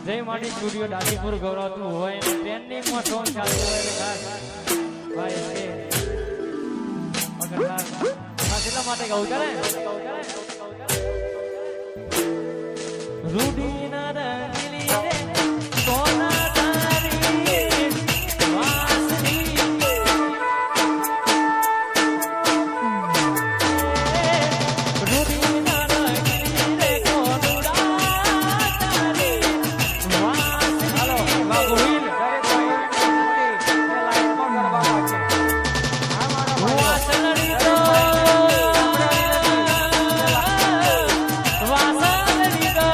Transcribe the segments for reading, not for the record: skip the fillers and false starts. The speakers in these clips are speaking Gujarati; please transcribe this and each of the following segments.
જય માટી સ્ટુડિયો દાદીપુર ગૌરવતું હોય ટ્રેન્ડિંગમાં સોંગ ચાલતું હોય એટલે ખાસ ભાઈ છે પકડનાર ખાસ એટલા માટે કહું કરે રૂડીના રંગીલી રે સોના તારી વાસની રૂડીના રંગીલી રે કોનુડા તારી વાસની હાલો બાબુ હિલ કરે તો લાઈનમાં કરવા માંગે આ મારા વાસણી તો વાસણી તો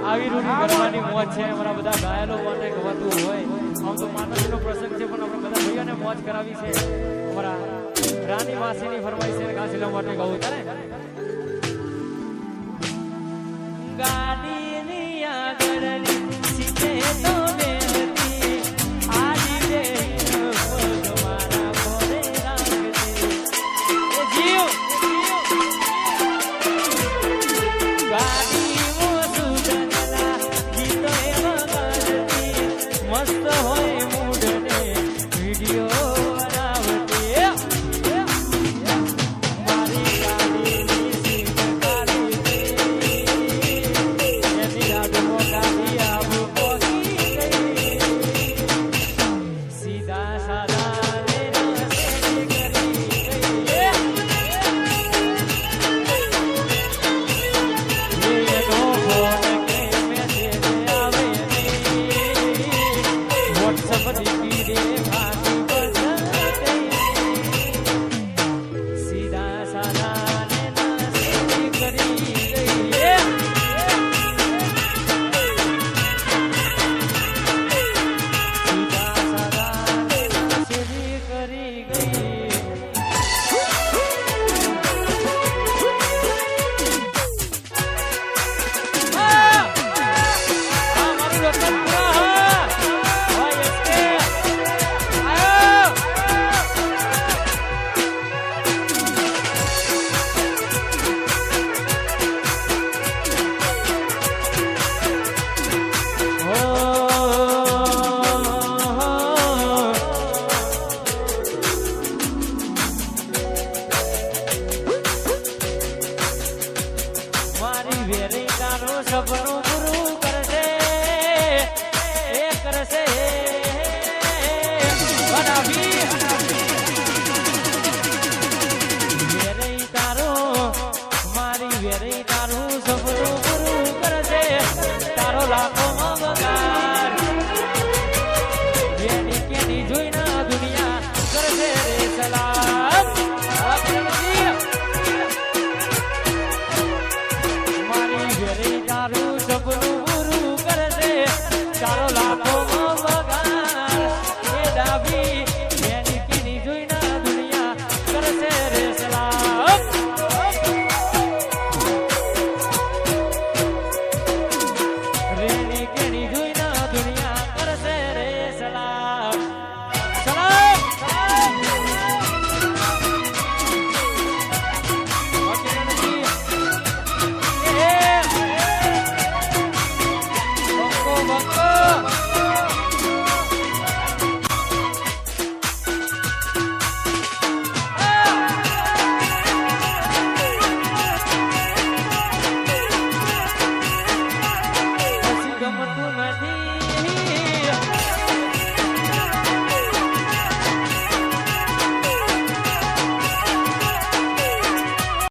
આવી રૂઢી કરવાની મોજ છે અમારા બધા ઘાયલો માટે ગવાતું હોય આમ તો માનવજીનો પ્રસંગ છે પણ આપણે બધા ભાઈઓને મોજ કરાવી છે અમારા રાની વાસીની ફરમાઈશ છે કાશીલા માટે ગાવું છે ને ગાડીની આગળની સીટે તો બેહતી આજી રે તમારા કોરે રાખતી એ જીવ ગાડી મસ્ત હોય મૂડને વિડિયો બનાવતી મારી ગાડીની સીટ કાઢી એની યાદમાં ગાડી આવું પહોંચી ગઈ સીધા સાદા કરી સપનું પૂરું કરશે એ કરશે વેરઈ તારો મારી વેરઈ તારું સપનું પૂરું કરશે તારો લાખો